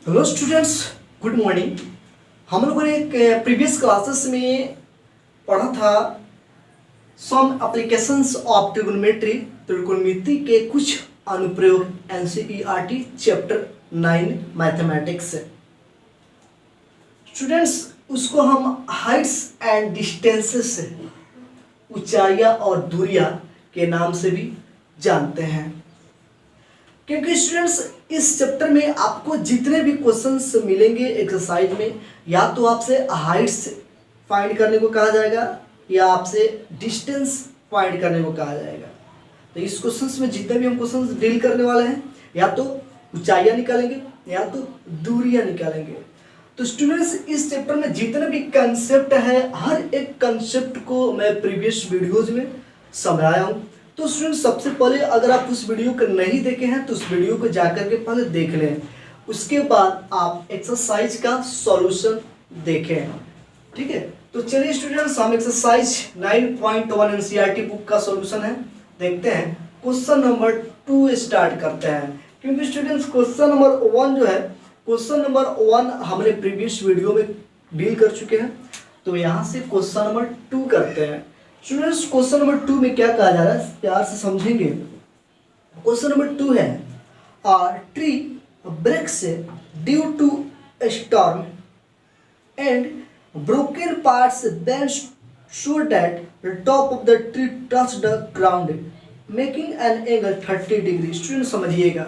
Hello students, good morning. हम लोगों ने एक प्रीवियस क्लासेस में पढ़ा था सम एप्लीकेशंस ऑफ ट्रिगोनोमेट्री, त्रिकोणमिति के कुछ अनुप्रयोग, एनसीईआरटी चैप्टर 9 मैथमेटिक्स। स्टूडेंट्स, उसको हम हाइट्स एंड डिस्टेंसेस, ऊंचाइयाँ और दूरियाँ के नाम से भी जानते हैं, क्योंकि स्टूडेंट्स इस चैप्टर में आपको जितने भी क्वेश्चंस मिलेंगे एक्सरसाइज में, या तो आपसे हाइट्स फाइंड करने को कहा जाएगा या आपसे डिस्टेंस फाइंड करने को कहा जाएगा। तो इस क्वेश्चंस में जितने भी हम क्वेश्चंस डील करने वाले हैं, या तो ऊंचाइयाँ निकालेंगे या तो दूरियाँ निकालेंगे। तो स्टूडेंट्स इस चैप्टर में जितने भी कंसेप्ट है, हर एक कंसेप्ट को मैं प्रीवियस वीडियोज में समझाया हूँ। तो स्टूडेंट सबसे पहले अगर आप उस वीडियो को नहीं देखे हैं तो उस वीडियो को जाकर के पहले देख लें, उसके बाद आप एक्सरसाइज का सॉल्यूशन देखें। ठीक है, तो चलिए स्टूडेंट्स हम एक्सरसाइज 9.1 एनसीईआरटी बुक का सॉल्यूशन है, देखते हैं। क्वेश्चन नंबर 2 स्टार्ट करते हैं, क्योंकि स्टूडेंट्स क्वेश्चन नंबर 1 जो है, क्वेश्चन नंबर 1 हमने प्रीवियस वीडियो में डील कर चुके हैं। तो यहाँ से क्वेश्चन नंबर 2 करते हैं। स्टूडेंट्स क्वेश्चन नंबर 2 में क्या कहा जा रहा है, प्यार से समझेंगे। क्वेश्चन नंबर 2 है, a tree breaks due to a storm and broken parts bent so that the top of the tree touched the ground making an angle 30 degree. Student समझिएगा,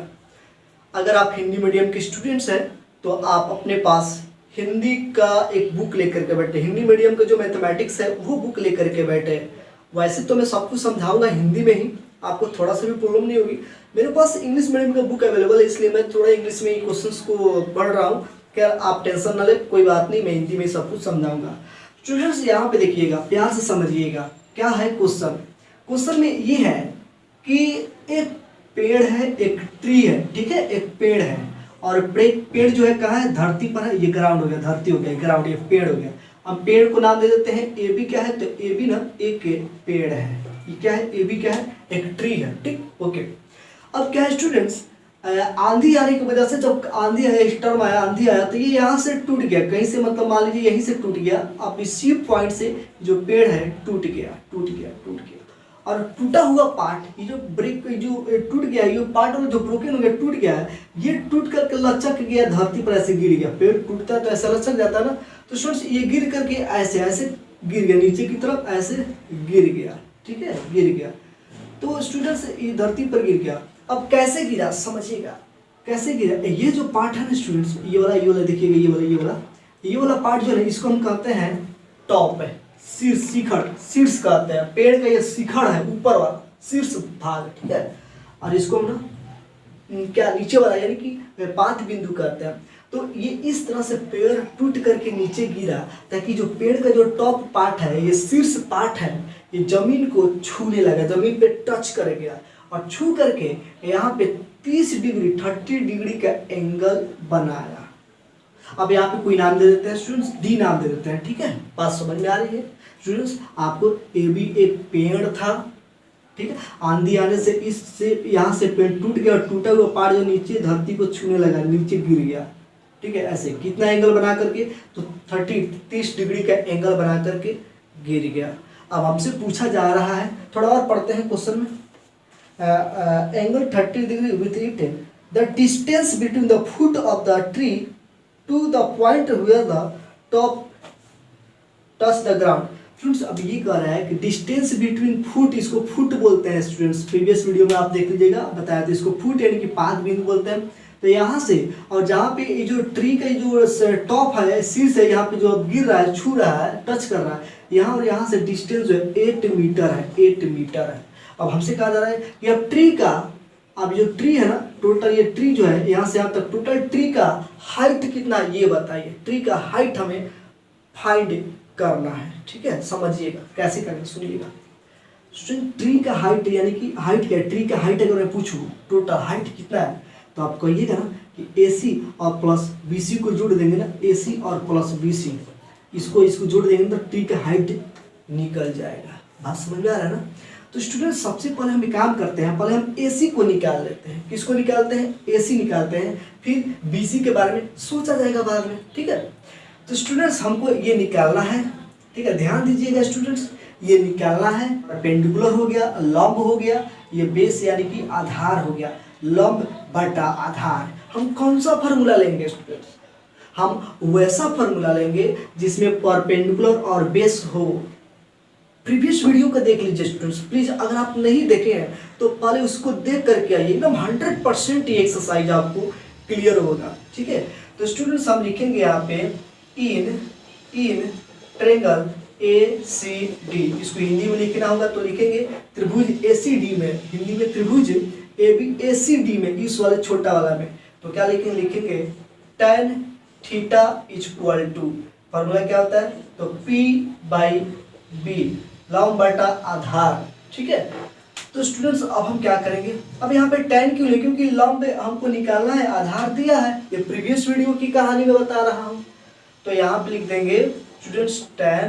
अगर आप हिंदी मीडियम के स्टूडेंट्स हैं तो आप अपने पास हिंदी का एक बुक लेकर के बैठे, हिंदी मीडियम का जो मैथमेटिक्स है वो बुक लेकर के बैठे। वैसे तो मैं सब कुछ समझाऊंगा हिंदी में ही, आपको थोड़ा सा भी प्रॉब्लम नहीं होगी। मेरे पास इंग्लिश मीडियम का बुक अवेलेबल है, इसलिए मैं थोड़ा इंग्लिश में क्वेश्चंस को पढ़ रहा हूँ। क्या आप टेंशन ना ले, कोई बात नहीं, मैं हिंदी में सब कुछ समझाऊंगा। स्टूडेंट्स यहाँ पे देखिएगा, प्यार से समझिएगा क्या है क्वेश्चन। क्वेश्चन में ये है कि एक पेड़ है, एक ट्री है, ठीक है, एक पेड़ है, और पेड़ जो है कहाँ है, धरती पर है। ये ग्राउंड हो गया, धरती हो गया, ग्राउंड, ये पेड़ हो गया। हम पेड़ को नाम दे देते हैं ए बी। क्या है, तो ए बी ना एक पेड़ है, ये क्या है, ए बी क्या है, एक ट्री है। ठीक, ओके। अब क्या है स्टूडेंट्स, आंधी आने की वजह से, जब आंधी आया, स्टॉर्म आया, आंधी आया, तो ये यहाँ से टूट गया, कहीं से, मतलब मान लीजिए यहीं से टूट गया। अब इसी पॉइंट से जो पेड़ है टूट गया, टूट गया, टूट गया। और टूटा हुआ पार्ट, ये जो ब्रेक जो टूट गया, ये पार्ट और जो ब्रोकन हो गया, टूट गया है, ये टूट करके लचक गया, धरती पर ऐसे गिर गया। पेड़ टूटता है तो ऐसा लचक जाता है ना, तो स्टूडेंट्स ये गिर करके ऐसे ऐसे गिर गया, नीचे की तरफ ऐसे गिर गया। ठीक है, गिर गया। तो स्टूडेंट्स ये धरती पर गिर गया। अब कैसे गिरा समझिएगा, कैसे गिरा। ये जो पार्ट है ना स्टूडेंट्स, ये वाला देखिएगा, ये वाला पार्ट जो है इसको हम कहते हैं टॉप है, शीर्ष, शिखर, शीर्ष कहते हैं। पेड़ का ये शिखर है, ऊपर वाला शीर्ष भाग, ठीक है। और इसको हम ना क्या, नीचे वाला, यानी कि पाद बिंदु कहते हैं। तो ये इस तरह से पेड़ टूट करके नीचे गिरा, ताकि जो पेड़ का जो टॉप पार्ट है, ये शीर्ष पार्ट है, ये जमीन को छूने लगा, जमीन पे टच कर गया, और छू करके यहाँ पे 30 डिग्री 30 डिग्री का एंगल बनाया। अब यहाँ पे कोई नाम दे देते हैं स्टूडेंट्स, डी नाम दे देते हैं। ठीक है, बात समझ में आ रही है स्टूडेंट्स। आपको ए बी एक पेड़ था, ठीक है, आंधी आने से इससे यहाँ से पेड़ टूट गया, और टूटा हुआ पार्ट जो नीचे धरती को छूने लगा, नीचे गिर गया। ठीक है, ऐसे कितना एंगल बना करके, तो 30 डिग्री का एंगल बना करके गिर गया। अब हमसे पूछा जा रहा है, थोड़ा और पढ़ते हैं क्वेश्चन में। Angle 30 degree with it the distance between the foot of the tree to the point where the top touch the ground. Students अब ये कह रहा है कि डिस्टेंस बिटवीन फुट, इसको फुट बोलते हैं स्टूडेंट्स, प्रीवियस वीडियो में आप देख लीजिएगा, बताया था इसको फुट यानी कि पाद बिंदु बोलते हैं। तो यहाँ से और जहाँ पे ये जो ट्री का जो टॉप है, शीर्ष है, यहाँ पे जो गिर रहा है, छू रहा है, टच कर रहा है, यहाँ और यहाँ से डिस्टेंस जो है 8 मीटर है, 8 मीटर है। अब हमसे कहा जा रहा है कि अब ट्री का, अब जो ट्री है ना, टोटल ये ट्री जो है यहाँ से यहाँ तक, टोटल ट्री का हाइट कितना, ये बताइए। ट्री का हाइट हमें फाइंड करना है। ठीक है, समझिएगा कैसे करेंगे, सुनिएगा। स्टूडेंट ट्री का हाइट, यानी कि हाइट क्या है, ट्री का हाइट अगर मैं पूछूं टोटल हाइट कितना है, तो आप कहिएगा ना कि AC और प्लस BC को जोड़ देंगे ना, AC और प्लस BC, इसको जोड़ देंगे तो ट्री का हाइट निकल जाएगा। बात समझ में आ रहा है ना। तो स्टूडेंट सबसे पहले हम एक काम करते हैं, पहले हम AC को निकाल लेते हैं। किसको निकालते हैं? AC निकालते हैं, फिर BC के बारे में सोचा जाएगा बाद में, ठीक है। तो स्टूडेंट्स हमको ये निकालना है, ठीक है, ध्यान दीजिएगा स्टूडेंट्स, ये निकालना है। परपेंडिकुलर हो गया, लंब हो गया, ये बेस यानी कि आधार हो गया, लंब बटा आधार। हम कौन सा फार्मूला लेंगे स्टूडेंट्स? हम वैसा फार्मूला लेंगे जिसमें परपेंडिकुलर और बेस हो। प्रीवियस वीडियो का देख लीजिए स्टूडेंट्स प्लीज, अगर आप नहीं देखे हैं तो पहले उसको देख करके आइए, एकदम 100% ये एक्सरसाइज आपको क्लियर होगा, ठीक है। तो स्टूडेंट्स हम लिखेंगे यहाँ पे इन ट्रायंगल ACD, इसको हिंदी में लिखना होगा तो लिखेंगे त्रिभुज ACD में, हिंदी में त्रिभुज ACD में, इस वाले छोटा वाला में, तो क्या लिखेंगे tan theta equal to, formula क्या होता है? तो P/B, लंब बटा आधार, ठीक है। तो स्टूडेंट्स अब हम क्या करेंगे, अब यहाँ पे tan क्यों ले, क्योंकि लंब हमको निकालना है, आधार दिया है, ये प्रीवियस वीडियो की कहानी में बता रहा हूँ। तो यहाँ पे लिख देंगे स्टूडेंट्स tan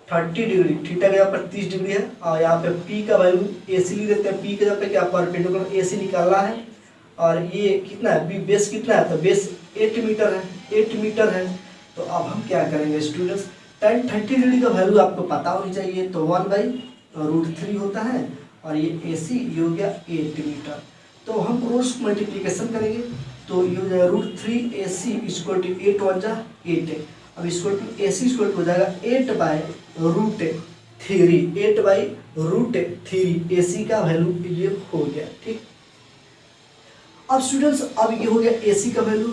30 डिग्री, थीटा का यहाँ पर 30 डिग्री है, और यहाँ पे P का वैल्यू AC लिख देते हैं, P के जगह पे क्या परपेंडिकुलर AC निकालना है, और ये कितना है, बेस कितना है? तो बेस 8 मीटर है, 8 मीटर है। तो अब हम क्या करेंगे स्टूडेंट्स, tan 30 डिग्री का वैल्यू आपको पता होनी चाहिए, तो 1/√3 होता है, और ये AC ये हो गया 8 मीटर। तो हम क्रॉस मल्टीप्लिकेशन करेंगे तो ये हो जाएगा √3 AC इक्वल टू 8 1 जा 8 है। अब equal to AC equal to हो जाएगा 8/√3, 8/√3 AC का वैल्यू ये हो गया, ठीक। अब स्टूडेंट्स अब ये हो गया AC का वैल्यू।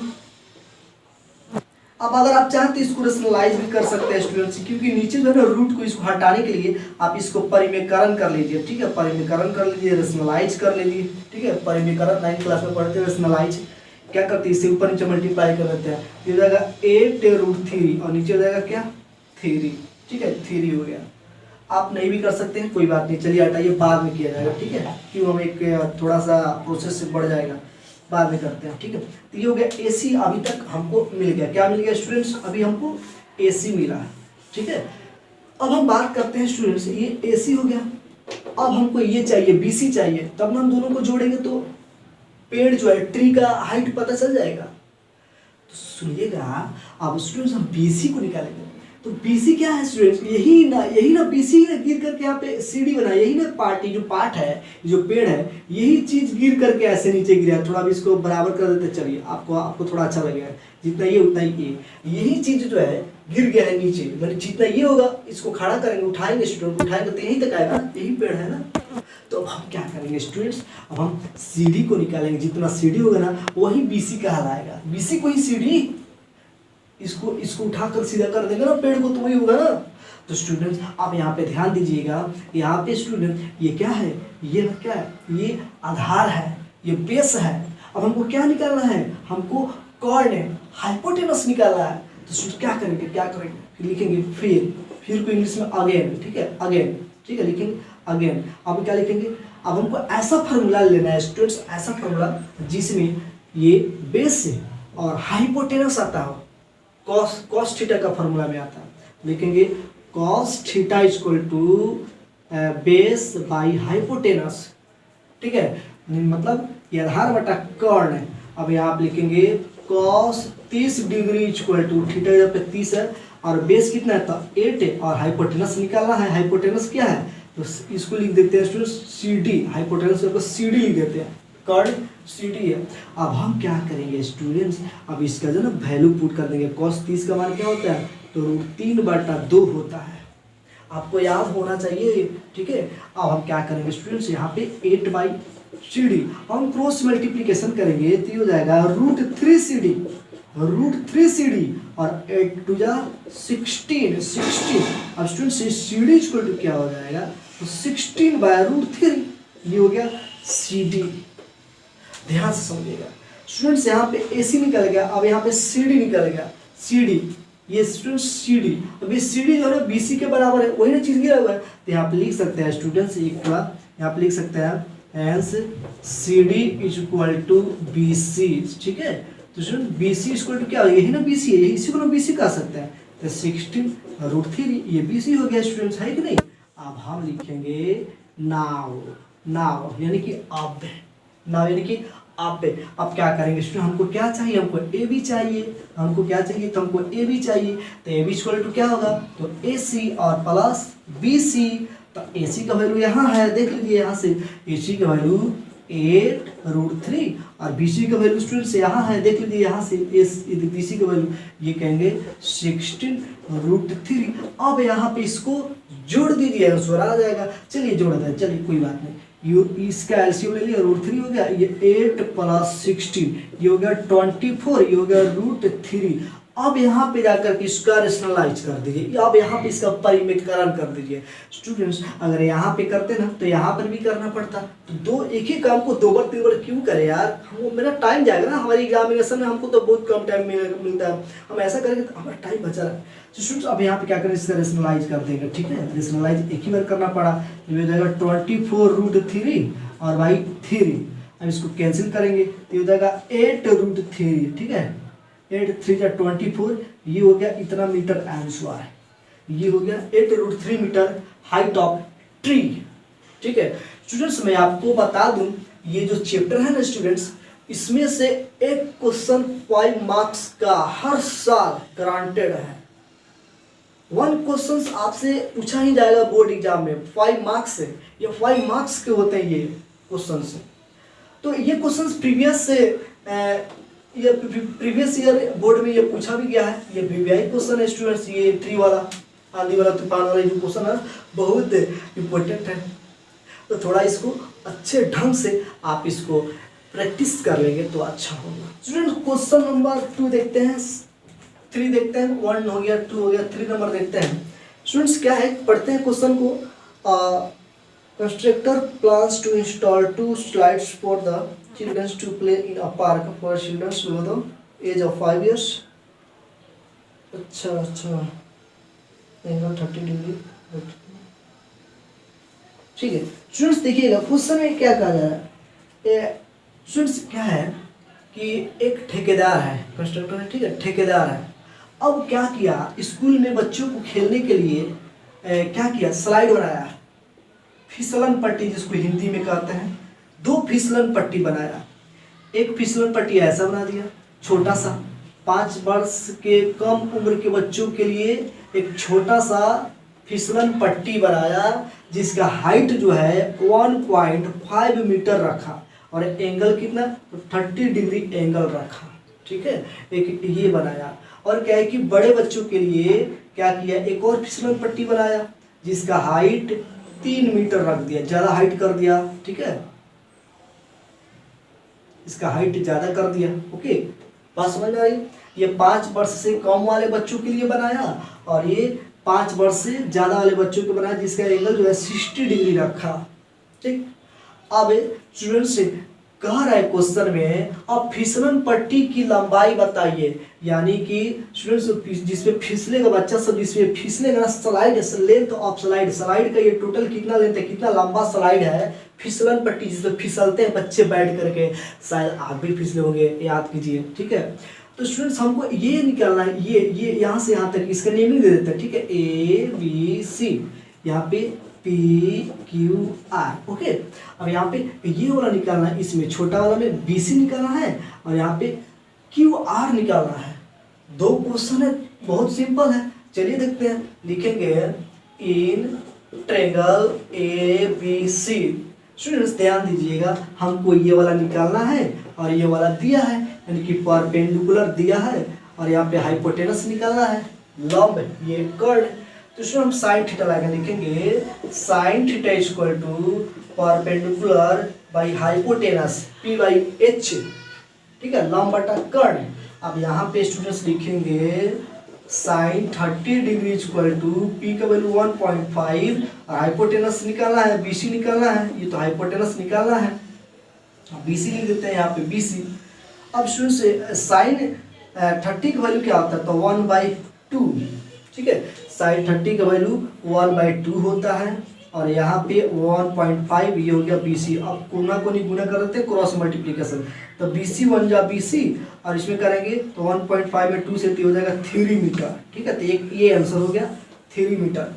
अब अगर आप चाहते इसको रेशनलाइज भी कर सकते हैं स्टूडेंट्स, क्योंकि नीचे जो है ना रूट को इसको हटाने के लिए आप इसको परिमेयकरण कर लीजिए, ठीक है, परिमेयकरण कर लीजिए, रेशनलाइज कर लीजिए, ठीक है। परिमेयकरण 9th क्लास में पढ़ते हैं, रेशनलाइज क्या करते हैं, इससे ऊपर नीचे मल्टीप्लाई कर देते हैं, ये हो जाएगा 8√3 और नीचे हो जाएगा क्या 3, ठीक है, 3 हो गया। आप नहीं भी कर सकते हैं, कोई बात नहीं, चलिए हटाइए, बाद में किया जाएगा, ठीक है, क्यों हम एक थोड़ा सा प्रोसेस से बढ़ जाएगा, बाद में करते हैं, ठीक है। तो ये हो गया AC, अभी तक हमको मिल गया, क्या मिल गया स्टूडेंट्स? अभी हमको AC मिला है, ठीक है। अब हम बात करते हैं स्टूडेंट्स, ये AC हो गया, अब हमको ये चाहिए BC चाहिए, तब हम दोनों को जोड़ेंगे तो पेड़ जो है ट्री का हाइट पता चल जाएगा। तो सुनिएगा, अब स्टूडेंट्स हम BC को निकालेंगे, तो BC क्या है स्टूडेंट्स? यही ना BC ने गिर करके यहाँ पे CD बना, यही ना पार्टी जो पार्ट है, जो पेड़ है, यही चीज गिर करके ऐसे नीचे गिरा। थोड़ा भी इसको बराबर कर देते, चलिए आपको थोड़ा अच्छा लगेगा, जितना ये उतना ही ये, यही चीज जो है गिर गया है नीचे, मतलब जितना ये होगा इसको खड़ा करेंगे, उठाएंगे स्टूडेंट, उठाएंगे तो यहीं तक आएगा, यही पेड़ है ना। तो अब हम क्या करेंगे स्टूडेंट्स, अब हम CD को निकालेंगे, जितना CD होगा ना वही BC कहलाएगा, BC को ही CD, इसको उठाकर सीधा कर देंगे ना पेड़ को, तो वही होगा ना। तो स्टूडेंट्स आप यहाँ पे ध्यान दीजिएगा, यहाँ पे स्टूडेंट ये क्या है, ये क्या है, ये आधार है, ये बेस है। अब हमको क्या निकालना है, हमको कॉर्ड हाइपोटेनस निकालना है। तो स्टूडेंट क्या करेंगे, फिर लिखेंगे फिर को इंग्लिश में अगेन, ठीक है, अगेन, ठीक है, लिखेंगे अगेन। अब क्या लिखेंगे, अब हमको ऐसा फार्मूला लेना है स्टूडेंट्स, ऐसा फार्मूला जिसमें ये बेस और हाइपोटेनस आता हो, कॉस थीटा का फार्मूला में आता है, लिखेंगे cos theta equal to base by hypotenuse, ठीक है, मतलब ये आधार बटा कर्ण है। अब यहाँ आप लिखेंगे cos 30 degree equal to, theta यहाँ पे 30 है और बेस कितना है, तो 8 है, और हाइपोटेनस निकालना है, हाइपोटेनस क्या है, तो इसको लिख देते हैं स्टूडेंट्स CD, हाइपोटेनस को CD लिख देते हैं, कर्ण CD है। अब हम क्या करेंगे स्टूडेंट्स, अब इसका जो ना वैल्यू पुट कर देंगे, cos 30 का मान क्या होता है, तो √3/2 होता है, आपको याद होना चाहिए, ठीक है। अब हम क्या करेंगे स्टूडेंट्स, यहाँ पे 8/CD हम क्रॉस मल्टीप्लिकेशन करेंगे तो ये हो जाएगा √3CD, √3CD और 8 2 जा 16। अब स्टूडेंट्स CD इक्वल टू क्या हो जाएगा, तो 16/√3, ये हो गया CD। ध्यान से समझिएगा स्टूडेंट्स, यहाँ पे AC निकल गया, अब यहाँ पे CD निकल गया, CD, ये स्टूडेंट्स CD, अब ये CD जो है BC के बराबर है, वही ना चीज गिरा हुआ है, तो यहाँ पे लिख सकते हैं स्टूडेंट्स, एक बार यहाँ पे लिख सकते हैं hence CD equal to BC, ठीक है। तो स्टूडेंट BC इक्वल टू क्या हो, यही ना BC है, इसी को ना BC कह सकते हैं, तो 16√3 ये BC हो गया स्टूडेंट्स, है कि नहीं। अब हम लिखेंगे नाव, नाव यानी कि अब, नाव यानी कि अब क्या करेंगे स्टूडेंट, हमको क्या चाहिए, हमको ए बी चाहिए, हमको क्या चाहिए, तो हमको ए बी चाहिए, तो ए बी इक्वल टू क्या होगा, तो ए सी और प्लस बी सी। तो ए सी का वैल्यू यहाँ है, देख लीजिए यहाँ से, ए सी का वैल्यू 8√3 और बी सी का वैल्यू स्टूडेंट्स यहाँ है, देख लीजिए यहाँ से, बी सी का वैल्यू ये कहेंगे 16√3। अब यहाँ पे इसको जोड़ दीजिए, आंसर आ जाएगा। चलिए जोड़ दें, चलिए कोई बात नहीं, इसका एलसीएम ले लिया, √3 हो गया, ये 8 + 16 ये हो गया 24, ये हो गया √3। अब यहाँ पे जाकर के इसका रेशनलाइज कर दीजिए, अब यहाँ पे इसका परिमेयकरण कर दीजिए। स्टूडेंट्स अगर यहाँ पे करते ना तो यहाँ पर भी करना पड़ता, तो दो एक ही काम को 2 बार 3 बार क्यों करें यार, हमको मेरा टाइम जाएगा ना, हमारी एग्जामिनेशन में हमको तो बहुत कम टाइम मिलता है, हम ऐसा करेंगे तो हमारा टाइम बचा रहा है। स्टूडेंट्स अब यहाँ पे क्या करें, इसका रेशनलाइज कर देंगे, ठीक है, रेशनलाइज एक ही बार करना पड़ा, ये हो जाएगा 24√3 और बाई 3। अब इसको कैंसिल करेंगे तो ये हो जाएगा 8√3, ठीक है, 8 3 जा 24, ये हो गया इतना मीटर आंसर, ये हो गया 8√3 मीटर हाइट ऑफ ट्री। ठीक है स्टूडेंट्स, मैं आपको बता दूं ये जो चैप्टर है ना स्टूडेंट्स, इसमें से एक क्वेश्चन 5 मार्क्स का हर साल ग्रांटेड है। 1 क्वेश्चन आपसे पूछा ही जाएगा बोर्ड एग्जाम में 5 मार्क्स से, ये 5 मार्क्स के होते हैं ये क्वेश्चन। तो ये क्वेश्चन प्रीवियस ईयर बोर्ड में ये पूछा भी गया है, ये वीवीआई क्वेश्चन है स्टूडेंट्स, ये ट्री वाला, आंधी वाला, तूफान वाला जो क्वेश्चन है बहुत इम्पोर्टेंट है। तो थोड़ा इसको अच्छे ढंग से आप इसको प्रैक्टिस कर लेंगे तो अच्छा होगा। स्टूडेंट क्वेश्चन नंबर 2 देखते हैं, 3 देखते हैं, 1 हो गया, 2 हो गया, 3 नंबर देखते हैं। स्टूडेंट्स क्या है, पढ़ते हैं क्वेश्चन को। Constructor plans to install 2 slides for the children to play in a park for children below the age of 5 years। अच्छा एंगल 30 डिग्री, ठीक है। स्टूडेंट्स देखिएगा क्वेश्चन में क्या कहा जा रहा है। स्टूडेंट्स क्या है कि एक ठेकेदार है, कंस्ट्रक्टर है, ठीक है, ठेकेदार है। अब क्या किया, स्कूल में बच्चों को खेलने के लिए क्या किया, स्लाइड बनाया, फिसलन पट्टी जिसको हिंदी में कहते हैं, 2 फिसलन पट्टी बनाया। एक फिसलन पट्टी ऐसा बना दिया छोटा सा, 5 वर्ष के कम उम्र के बच्चों के लिए एक छोटा सा फिसलन पट्टी बनाया, जिसका हाइट जो है 1.5 मीटर रखा और एंगल कितना, 30 डिग्री एंगल रखा। ठीक है, एक ये बनाया। और क्या है कि बड़े बच्चों के लिए क्या किया, एक और फिसलन पट्टी बनाया जिसका हाइट 3 मीटर रख दिया, ज़्यादा हाइट कर दिया। ठीक है, इसका हाइट ज़्यादा कर दिया। ओके, बात समझ में आई। ये 5 वर्ष से कम वाले बच्चों के लिए बनाया और ये 5 वर्ष से ज़्यादा वाले बच्चों को बनाया, जिसका एंगल जो है 60 डिग्री रखा। ठीक, अब स्टूडेंट से कह रहा है क्वेश्चन में, अब फिसलन पट्टी की लंबाई बताइए, यानी कि स्टूडेंट्स जिसमें फिसलेगा बच्चा सब, जिसमें फिसलेगा ना slide, length of slide, slide का ये टोटल कितना लेंथ है, कितना लंबा स्लाइड है, फिसलन पट्टी जिसमें फिसलते हैं बच्चे बैठ करके, शायद आप भी फिसले होंगे, याद कीजिए। ठीक है, तो स्टूडेंट्स हमको ये निकालना है, ये यहाँ से यहाँ तक इसका नेमिंग दे देते हैं। ठीक है, ABC, यहाँ पे PQR। ओके, अब यहाँ पे ये वाला निकालना है, इसमें छोटा वाला में BC निकालना है और यहाँ पे QR निकालना है। 2 क्वेश्चन है, बहुत सिंपल है। चलिए देखते हैं, लिखेंगे इन ट्रायंगल ABC। स्टूडेंट्स ध्यान दीजिएगा, हमको ये वाला निकालना है और ये वाला दिया है, यानी कि परपेंडिकुलर दिया है और यहाँ पे हाइपोटेनस निकालना है, लंब ये कर्ड। तो इसमें हम साइन थीटा लगा लिखेंगे, sine theta equal to perpendicular by hypotenuse P/H। ठीक है, लंब बटा कर्ड। अब यहाँ पे स्टूडेंट्स लिखेंगे sine 30 degree equal to P का वैल्यू 1.5 और हाइपोटेनस निकालना है, BC निकालना है, ये तो हाइपोटेनस निकालना है, BC लिख देते हैं यहाँ पे BC। अब स्टूडेंट्स साइन 30 का वैल्यू क्या होता है, तो 1/2। ठीक है, साइन 30 का वैल्यू 1/2 होता है और यहाँ पे 1.5 ये हो गया BC। अब कोना को नहीं गुना कर देते, क्रॉस मल्टीप्लिकेशन, तो BC 1 जा BC और इसमें करेंगे तो 1.5 में 2 से हो जाएगा 3 मीटर। ठीक है, तो एक ये आंसर हो गया 3 मीटर।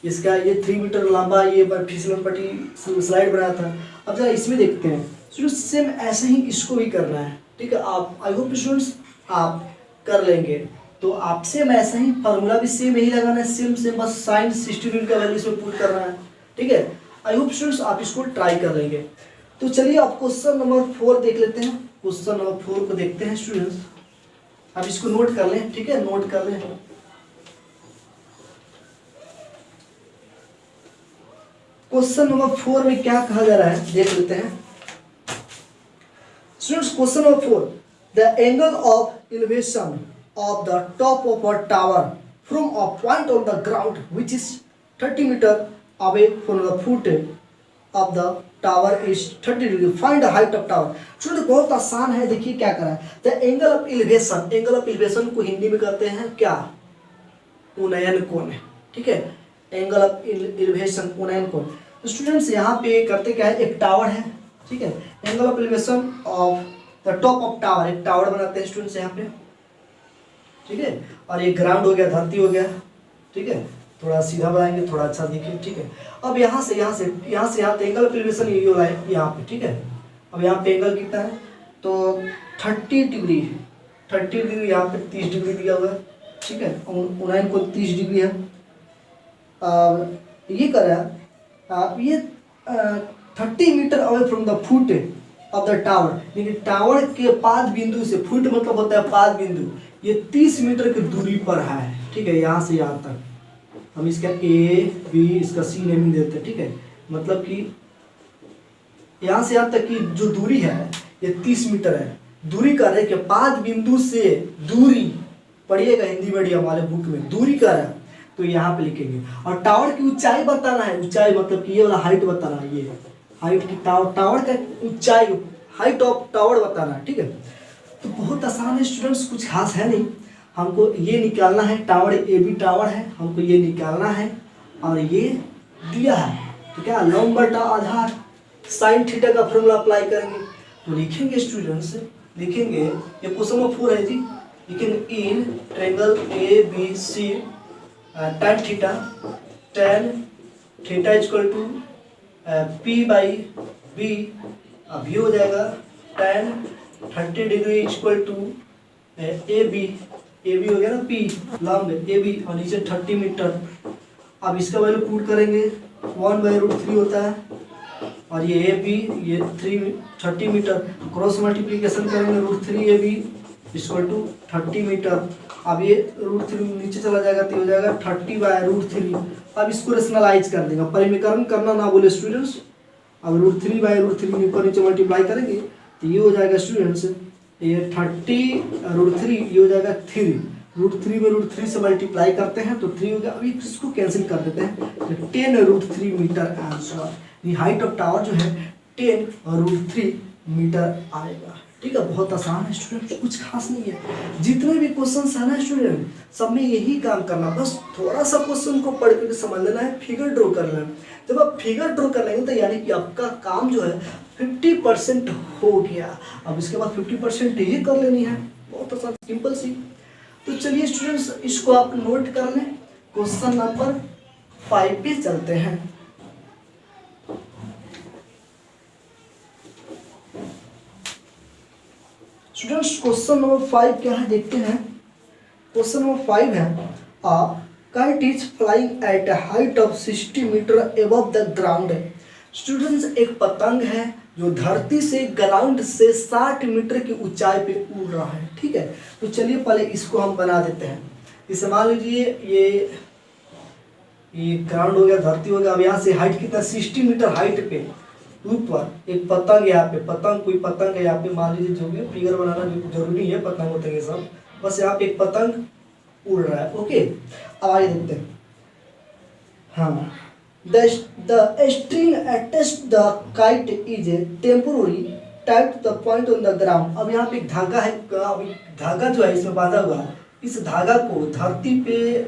इसका ये 3 मीटर लंबा ये फिसलन पट्टी स्लाइड बनाया था। अब जरा इसमें देखते हैं स्टूडेंट्स, सेम ऐसे ही इसको भी करना है, ठीक है। आप आई होप स्टूडेंट्स आप कर लेंगे। तो आप सेम ऐसा ही फार्मूला भी सेम यही लगाना है, सेम सेम, बस साइन 60 डिग्री का वैल्यू इसमें पुट करना है, ठीक है। आई होप स्टूडेंट्स आप इसको ट्राई कर लेंगे। तो चलिए आप क्वेश्चन नंबर 4 देख लेते हैं। क्वेश्चन नंबर 4 को देखते हैं स्टूडेंट्स, आप इसको नोट कर लें, ठीक है, नोट कर लें। क्वेश्चन नंबर 4 में क्या कहा जा रहा है देख लेते हैं students. Question number 4, the angle of elevation of the top of a tower from a point on the ground which is 30 metre away from the foot of the tower is 30 degree, find the height of tower. Student बहुत आसान है, देखिए क्या करा है। The angle of elevation, angle of elevation को हिंदी में कहते हैं क्या, उन्नयन कोण, ठीक है। एंगल ऑफ एलिवेशन उन्नयन कोण। तो स्टूडेंट्स यहाँ पे करते क्या है, एक टावर है, ठीक है। Angle of elevation of the top of tower, एक टावर बनाते हैं स्टूडेंट्स यहाँ पे, ठीक है। और ये ग्राउंड हो गया, धरती हो गया, ठीक है। थोड़ा सीधा बनाएंगे, थोड़ा अच्छा दिखे, ठीक है। अब यहाँ से एंगल ऑफ एलिवेशन ये हो रहा है यहाँ पे, ठीक है। अब यहाँ पे एंगल कितना है, तो 30 डिग्री, 30 डिग्री, यहाँ पे 30 डिग्री दिया हुआ है, ठीक है। उन्नयन को 30 डिग्री है। ये कर रहा है ये 30 metre away from the foot of the tower, लेकिन टावर के पाद बिंदु से, फुट मतलब होता है पाद बिंदु, ये 30 मीटर की दूरी पर है, ठीक है। यहाँ से यहाँ तक हम इसका ए बी इसका सी नेमिंग देते हैं, ठीक है। मतलब कि यहाँ से यहाँ तक की जो दूरी है ये 30 मीटर है। दूरी कर रहे कि पाद बिंदु से दूरी, पढ़िएगा हिंदी मीडियम वाले बुक में, दूरी कर रहा है तो यहाँ पे लिखेंगे। और टावर की ऊंचाई बताना है, ऊंचाई मतलब कि ये वाला हाइट बताना है, ये हाइट की टावर का ऊंचाई, हाइट ऑफ टावर बताना है, ठीक है। तो बहुत आसान है स्टूडेंट्स, कुछ खास है नहीं। हमको ये निकालना है, टावर ए बी टावर है, हमको ये निकालना है। और ये दिया है तो क्या, लंब बटा आधार, साइन थीटा का फॉर्मूला अप्लाई करेंगे। तो लिखेंगे स्टूडेंट्स, लिखेंगे ये क्वेश्चन नंबर 4 है जी, लिखेंगे in triangle A B C tan theta equal to P by B. अब ये हो जाएगा tan 30 degree equal to A B हो गया ना, पी लंब ए बी, और नीचे 30 मीटर। अब इसका वैल्यू पुट करेंगे, 1/√3 होता है, और ये ए बी, ये 30 मीटर, क्रॉस मल्टीप्लीकेशन करेंगे, √3 A B equal to 30 metre. अब ये √3 नीचे चला जाएगा तो हो जाएगा 30/√3। अब इसको रेशनलाइज कर देंगे, परिमीकरण करना ना बोले स्टूडेंट्स। अब √3/√3 ऊपर नीचे मल्टीप्लाई करेंगे तो ये हो जाएगा स्टूडेंट्स, ये 30√3, ये हो जाएगा 3, √3/√3 से मल्टीप्लाई करते हैं तो 3 हो गया। अभी इसको कैंसिल कर देते हैं तो 10√3 मीटर आंसर। ये हाइट ऑफ टावर जो है 10√3 मीटर आएगा, ठीक है। बहुत आसान है स्टूडेंट, कुछ खास नहीं है। जितने भी क्वेश्चन है ना स्टूडेंट, सब में यही काम करना, बस थोड़ा सा क्वेश्चन को पढ़ के समझ लेना है, फिगर ड्रॉ कर लेना है। जब आप फिगर ड्रॉ कर लेंगे तो यानी कि आपका काम जो है 50% हो गया। अब इसके बाद 50% ये कर लेनी है, बहुत आसान, सिंपल सी। तो चलिए स्टूडेंट्स इसको आप नोट कर लें। क्वेश्चन नंबर 5 पे चलते हैं। स्टूडेंट्स क्वेश्चन नंबर 5 क्या है देखते हैं। क्वेश्चन नंबर 5 है, a kite is flying at a height of 60 metre above the ground. Students एक पतंग है जो धरती से ग्राउंड से 60 मीटर की ऊंचाई पे उड़ रहा है, ठीक है। तो चलिए पहले इसको हम बना देते हैं। इसे मान लीजिए ये ग्राउंड हो गया, धरती हो गया। अब यहाँ से हाइट कितना, 60 मीटर हाइट पे ऊपर एक पतंग, यहाँ पे पतंग, कोई पतंग है यहाँ पे, मान लीजिए, जो भी फिगर बनाना जरूरी है, पतंग होते हैं सब, बस यहाँ पे एक पतंग उड़ रहा है, ओके। अब आगे देखते हैं। हाँ, the string attached the kite is temporarily tied to the point on the ground। अब यहाँ पे एक धागा है, अब धागा जो है इसमें बांधा हुआ है, इस धागा को धरती पे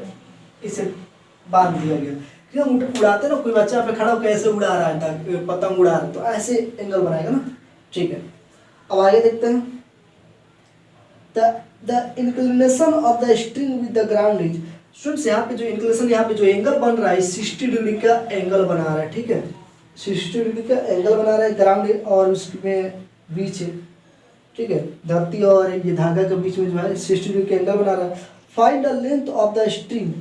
इसे बांध दिया गया। हम उड़ाते ना, कोई बच्चा पे खड़ा होकर ऐसे उड़ा रहा है, पतंग उड़ा रहा है, तो ऐसे एंगल बनाएगा ना, ठीक है। अब आगे देखते हैं। The inclination of the string with the ground is, students यहाँ पे जो इंक्लिनेशन, यहाँ पे जो एंगल बन रहा है 60 डिग्री का एंगल बना रहा है, ठीक है, 60 डिग्री का एंगल बना रहा है ग्राउंड और उसमें बीच है, ठीक है, धरती और ये धागा के बीच में जो है 60 डिग्री का एंगल बना रहा है। Find the length of the string.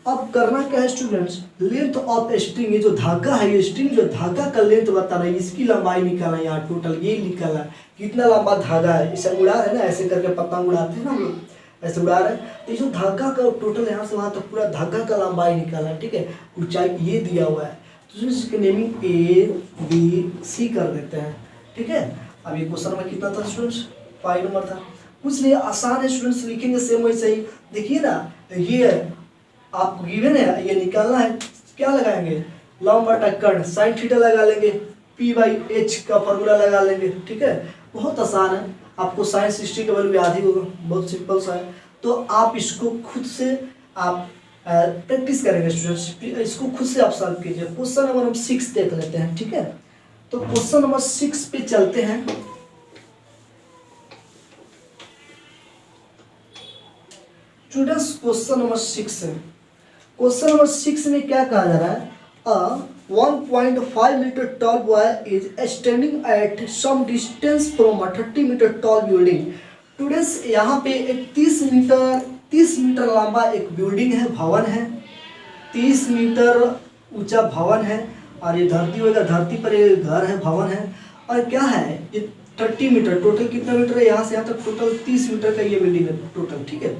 अब करना क्या है स्टूडेंट्स, लेंथ ऑफ स्ट्रिंग, ये जो धागा है, ये स्ट्रिंग जो धागा का लेंथ बताना है, इसकी लंबाई निकालना है। यहाँ टोटल ये निकालना है कितना लंबा धागा है, इसे उड़ा है ना, ऐसे करके पतंग उड़ाते हैं ना हम लोग, ऐसे उड़ा रहे हैं। तो ये जो धागा का टोटल यहाँ से वहाँ तक पूरा धागा का लंबाई निकालना है, ठीक है, ऊंचाई ये दिया हुआ है, तो इसकी नेमिंग ABC कर देते हैं, ठीक है। अब ये क्वेश्चन में कितना था स्टूडेंट्स, 5 नंबर था, कुछ नहीं आसान है स्टूडेंट्स, लिखेंगे सेम वैसे ही। देखिए ना, ये आपको गिवन है, ये निकालना है, क्या लगाएंगे, लंब बटा कर्ण साइन थीटा लगा लेंगे, P/H का फॉर्मूला लगा लेंगे, ठीक है, बहुत आसान है। आपको साइन 60 का वैल्यू याद ही होगा, बहुत सिंपल सा है। तो आप इसको खुद से आप प्रैक्टिस करेंगे स्टूडेंट्स, इसको खुद से आप सॉल्व कीजिए। क्वेश्चन नंबर हम 6 देख लेते हैं, ठीक है। तो क्वेश्चन नंबर 6 पे चलते हैं। स्टूडेंट्स क्वेश्चन नंबर 6 है, क्वेश्चन नंबर 6 में क्या कहा जा रहा है, 1.5 meter tall boy is standing at some distance from a 30 meter tall building। Students यहाँ पे एक 30 मीटर लंबा एक बिल्डिंग है, भवन है, 30 मीटर ऊंचा भवन है, और ये धरती होगा, धरती पर ये घर है, भवन है, और क्या है ये 30 मीटर, टोटल कितना मीटर है, यहाँ से यहाँ तक टोटल 30 मीटर का ये बिल्डिंग है टोटल, ठीक है।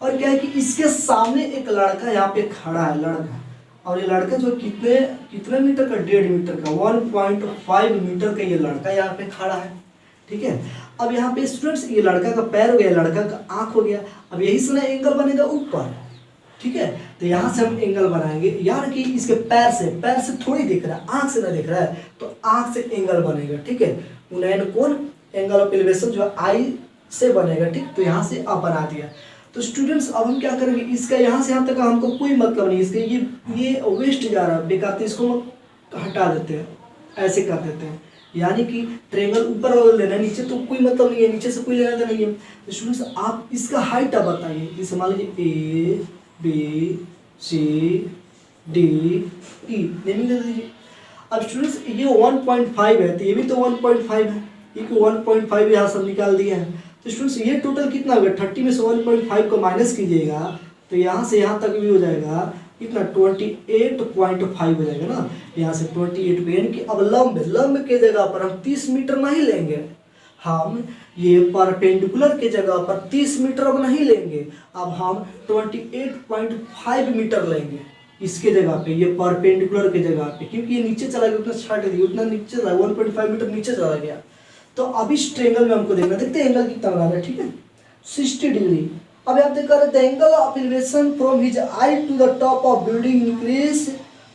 और क्या है कि इसके सामने एक लड़का यहाँ पे खड़ा है, लड़का, और ये लड़का जो कितने मीटर का, 1.5 मीटर का, 1.5 मीटर का ये लड़का यहाँ पे खड़ा है, ठीक है। अब यहाँ पे स्टूडेंट्स ये लड़का का पैर हो गया, लड़का का आँख हो गया, अब यही से ना एंगल बनेगा ऊपर, ठीक है। तो यहाँ से हम एंगल बनाएंगे, यार कि इसके पैर से थोड़ी दिख रहा है, आँख से ना दिख रहा है, तो आँख से एंगल बनेगा, ठीक है। उन्नयन कोण एंगल ऑफ एलिवेशन जो है आई से बनेगा, ठीक। तो यहाँ से आप बना दिया। तो स्टूडेंट्स अब हम क्या करेंगे, इसका यहाँ से यहाँ तक हमको कोई मतलब नहीं, इसके ये वेस्ट जा रहा है बेकार, तो इसको हम हटा देते हैं, ऐसे कर देते हैं, यानी कि ट्रेंगल ऊपर वाला लेना है, नीचे तो कोई मतलब नहीं है, नीचे से कोई लेना नहीं है। तो स्टूडेंट्स आप इसका हाइट आप बताइए, जैसे मान लीजिए ABCDE नेमिंग दे दीजिए। अब स्टूडेंट्स ये 1.5 है, तो ये भी तो 1.5 है, ये 1.5 यहाँ सब निकाल दिया है। तो स्टूडेंट्स ये टोटल कितना होगा, 30 में से 1.5 को माइनस कीजिएगा, तो यहाँ से यहाँ तक भी हो जाएगा कितना, 28.5 हो जाएगा ना, यहाँ से 28 पे, यानी कि अब लंब के जगह पर हम 30 मीटर नहीं लेंगे, हम ये परपेंडिकुलर के जगह पर 30 मीटर अब नहीं लेंगे, अब हम 28.5 मीटर लेंगे इसके जगह पे, ये परपेंडिकुलर के जगह पे, क्योंकि ये नीचे चला गया, उतना छाट दिया, उतना नीचे चला, 1.5 मीटर नीचे चला गया। तो अब इस ट्रेंगल में हमको देखना, देखते हैं एंगल कितना बना रहा है, ठीक है, 60 डिग्री। अब आप देख रहे हैं angle of elevation from his eye to the top of building increase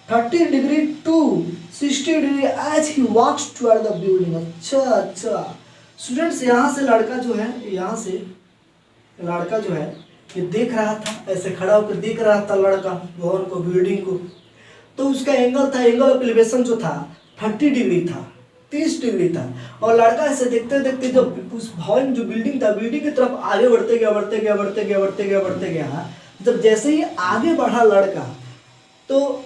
30 degree to 60 degree as he walks toward the building. अच्छा स्टूडेंट्स, यहाँ से लड़का जो है, यहाँ से लड़का जो है ये देख रहा था, ऐसे खड़ा होकर देख रहा था लड़का भवन को, बिल्डिंग को, तो उसका एंगल था, एंगल ऑफ एलिवेशन जो था 30 डिग्री था, 30 डिग्री था, और लड़का ऐसे देखते देखते जब उस भवन जो बिल्डिंग था, बिल्डिंग की तरफ आगे बढ़ते गया, जब जैसे ही आगे बढ़ा लड़का, तो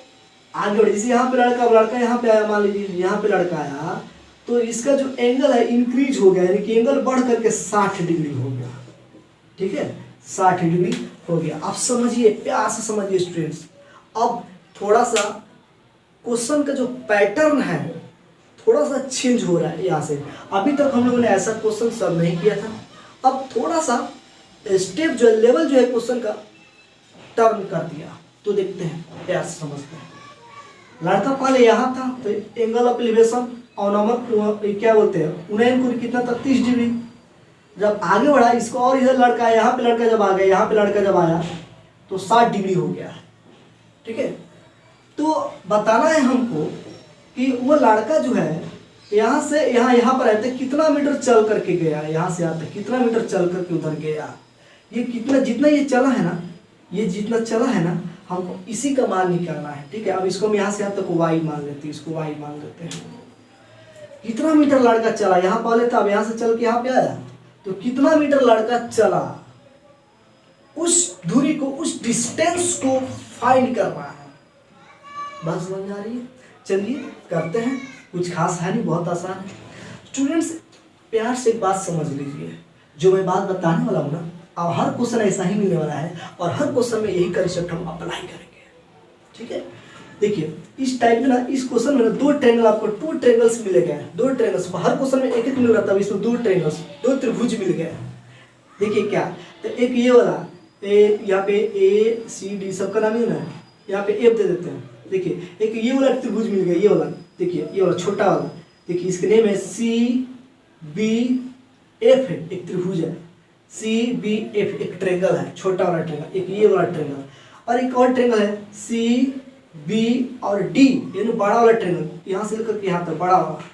आगे बढ़े, जैसे यहाँ पे लड़का यहाँ पे आया, मान लीजिए यहाँ पे लड़का आया, तो इसका जो एंगल है इंक्रीज हो गया, यानी कि एंगल बढ़ करके 60 डिग्री हो गया, ठीक है, 60 डिग्री हो गया। अब समझिए, प्यार से समझिए स्टूडेंट्स। अब थोड़ा सा क्वेश्चन का जो पैटर्न है थोड़ा सा चेंज हो रहा है यहाँ से, अभी तक हम लोगों ने ऐसा क्वेश्चन सॉल्व नहीं किया था, अब थोड़ा सा स्टेप जो है, लेवल जो है क्वेश्चन का टर्न कर दिया। तो देखते हैं, प्यार से समझते हैं। लड़का पहले यहाँ था, तो एंगल ऑफ एलिवेशन और नंबर क्या बोलते हैं, उन्नयन कोण कितना था, 30 डिग्री। जब आगे बढ़ा इसको, और इधर लड़का है, यहाँ पे लड़का जब आ गया, यहाँ पे लड़का जब आया, तो 60 डिग्री हो गया, ठीक है। तो बताना है हमको कि वो लड़का जो है यहाँ से यहाँ पर आते कितना मीटर चल करके गया, यहाँ से आता कितना मीटर चल करके उधर गया, ये कितना, जितना ये चला है ना, ये जितना चला है ना, हमको इसी का मान निकालना है, ठीक है। अब इसको हम यहाँ से यहाँ तक y मान लेते हैं, इसको y मान लेते हैं। कितना मीटर लड़का चला, यहाँ पहले था, अब यहाँ से चल के यहाँ पे आया, तो कितना मीटर लड़का चला, उस दूरी को, उस डिस्टेंस को फाइंड करना है। बात समझ में आ रही है? चलिए करते हैं, कुछ खास है नहीं, बहुत आसान है। स्टूडेंट्स प्यार से एक बात समझ लीजिए, जो मैं बात बताने वाला हूँ ना, अब हर क्वेश्चन ऐसा ही मिलने वाला है और हर क्वेश्चन में यही कंसेप्ट हम अप्लाई करेंगे, ठीक है। देखिए इस टाइप में ना, इस क्वेश्चन में ना दो ट्रायंगल, आपको टू ट्रायंगल्स मिले गए हैं, दो ट्रायंगल्स, हर क्वेश्चन में एक एक मिल रहा था, इसमें दो ट्रायंगल्स, दो त्रिभुज मिल गए। देखिए क्या, तो एक ये वाला यहाँ पे ए सी डी सबका नाम ही ना है, यहाँ पे एफ दे देते हैं। देखिए एक ये वाला त्रिभुज मिल गया, ये वाला, देखिए ये वाला छोटा वाला, देखिए इसके नेम है सी बी एफ है, एक त्रिभुज है सी बी एफ, एक ट्रायंगल है, छोटा वाला ट्रायंगल, एक ये वाला ट्रायंगल, और एक और ट्रायंगल है सी बी और डी, यानी बड़ा वाला ट्रायंगल, यहाँ से लेकर के यहाँ तक बड़ा वाला,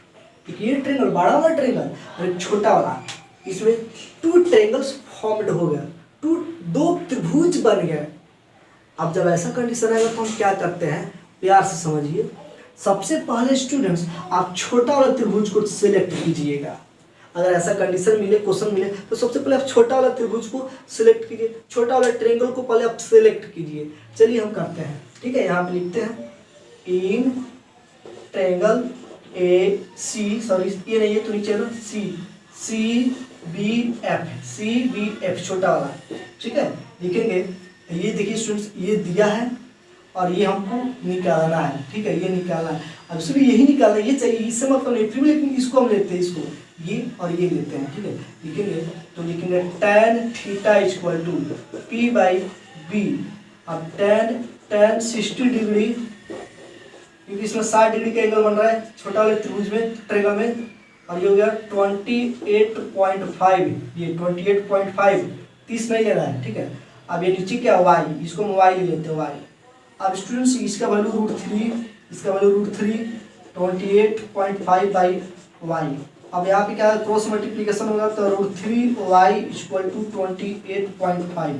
एक ये ट्रायंगल बड़ा वाला ट्रायंगल और एक छोटा वाला, इसमें टू ट्रायंगल्स फॉर्म्ड हो गया, दो त्रिभुज बन गए। अब जब ऐसा कंडीशन आएगा तो हम क्या करते हैं, प्यार से समझिए। सबसे पहले स्टूडेंट्स आप छोटा वाला त्रिभुज को सिलेक्ट कीजिएगा। अगर ऐसा कंडीशन मिले, क्वेश्चन मिले, तो सबसे पहले आप छोटा वाला त्रिभुज को सिलेक्ट कीजिए, छोटा वाला ट्रायंगल को पहले आप सिलेक्ट कीजिए। चलिए हम करते हैं, ठीक है। यहाँ पे लिखते हैं इन ट्रायंगल ए सी, सॉरी ये नहीं है तो नीचे ना सी बी एफ छोटा वाला, ठीक है। लिखेंगे ये, देखिए स्टूडेंट्स ये दिया है और ये हमको निकालना है, ठीक है, ये निकालना है। अब इसमें यही निकालना है, ये चाहिए, इससे मतलब नहीं फिर भी, लेकिन इसको हम लेते हैं, इसको ये और ये लेते हैं, ठीक है। लिखेंगे तो लिखेंगे tan theta equal to P by B. अब tan 60 डिग्री, क्योंकि इसमें 60 डिग्री का एंगल बन रहा है छोटा वाले त्रिभुज में, ट्रायंगल में, और ये हो गया 28.5, ये 28.5, 30 नहीं लेना है, ठीक है। अब ये नीचे क्या y, इसको हम y ले लेते हैं, y। अब स्टूडेंट्स इसका वैल्यू √3, इसका वैल्यू √3, 28.5 बाई y। अब यहाँ पे क्या क्रॉस मल्टीप्लिकेशन होगा तो √3y इक्वल टू 28.5।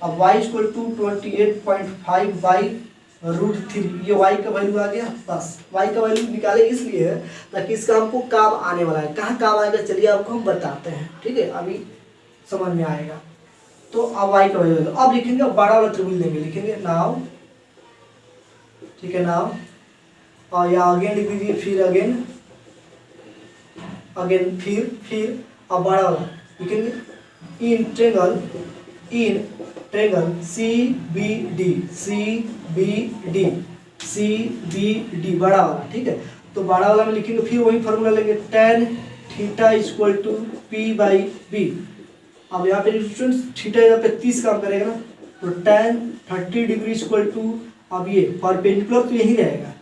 अब y इक्वल टू 28.5 बाई √3, ये y का वैल्यू आ गया। बस y का वैल्यू निकाले इसलिए है ताकि इसका हमको काम आने वाला है। कहाँ काम आएगा चलिए आपको हम बताते हैं, ठीक है, अभी समझ में आएगा। तो अब y का वैल्यू, अब लिखेंगे बड़ा वाला त्रिभुज लेंगे, लिखेंगे नाउ, ठीक है, नाउ, और या अगेन लिख दीजिए, फिर अगेन फिर अब बड़ा वाला लिखेंगे in triangle C B D बड़ा वाला, ठीक है। तो बड़ा वाला में लिखेंगे, फिर वही फार्मूला लेंगे tan theta equal to P by B. अब यहाँ पे स्टूडेंट्स थीटा यहाँ पे 30 काम करेगा ना, तो tan 30 डिग्री इक्वल टू, अब ये परपेंडिकुलर तो यही रहेगा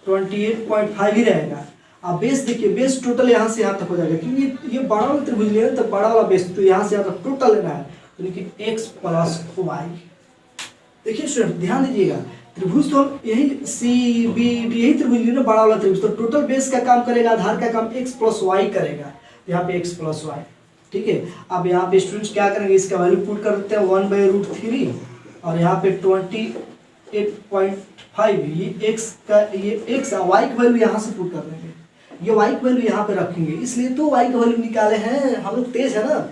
28.5 ही रहेगा। अब बेस देखिए, बेस टोटल यहाँ से यहाँ तक हो जाएगा, क्योंकि ये बड़ा वाला त्रिभुज लेना तो बड़ा वाला बेस तो यहाँ से यहाँ तक टोटल लेना है, तो देखिए x प्लस वाई। देखिए स्टूडेंट ध्यान दीजिएगा, त्रिभुज तो हम यही सी बी डी यही त्रिभुज लेना, बड़ा वाला त्रिभुज, तो टोटल बेस का काम करेगा, आधार का काम x प्लस वाई करेगा, यहाँ पे x प्लस वाई, ठीक है। अब यहाँ पे स्टूडेंट्स क्या करेंगे, इसका वैल्यू पुट कर देते हैं 1/√3 और यहाँ पे 28.5, ये x का, ये x y का वैल्यू यहाँ से पुट कर देंगे, ये y का वैल्यू यहाँ पे रखेंगे, इसलिए तो y का वैल्यू निकाले हैं। हम लोग तेज है ना,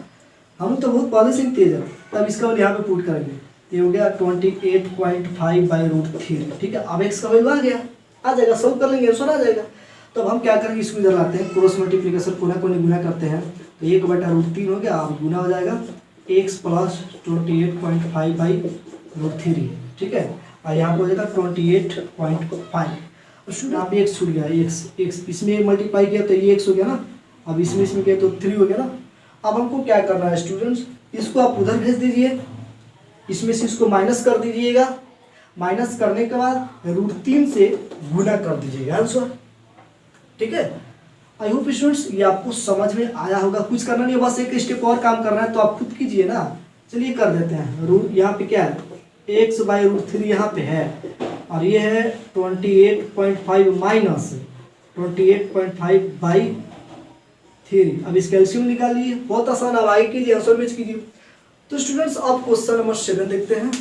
हम तो बहुत पहले से ही तेज है। तब इसका वैल्यू यहाँ पे पुट करेंगे, ये हो गया 28.5/√3, ठीक है। अब x का वैल्यू आ गया, आ जाएगा, सोल्व कर लेंगे, आंसर आ जाएगा। तो अब हम क्या करेंगे, इसको इधर लाते हैं, क्रॉस मल्टीप्लिकेशन कोना कोने गुना करते हैं, तो 1/√3 हो गया, अब गुना हो जाएगा x प्लस 28.5/√3, ठीक है। और यहाँ पर हो जाएगा 28.5। यहाँ पे x छूट गया, x इसमें मल्टीप्लाई किया तो ये x हो गया ना, अब इसमें किया तो 3 हो गया ना। अब हमको क्या करना है स्टूडेंट्स, इसको आप उधर भेज दीजिए, इसमें से इसको माइनस कर दीजिएगा, माइनस करने के बाद √3 से गुना कर दीजिएगा, आंसर, ठीक है। आई होप स्टूडेंट्स ये आपको समझ में आया होगा। कुछ करना नहीं है, बस एक स्टेप और काम करना है, तो आप खुद कीजिए ना। चलिए कर देते हैं, यहाँ पे क्या है, x/√3 यहाँ पे है, और ये है 28.5 माइनस 28.5/3। अब इसका एलसीएम निकालिए, बहुत आसान, अब आगे कीजिए, आंसर मैच कीजिए। तो स्टूडेंट्स अब क्वेश्चन नंबर 7 देखते हैं।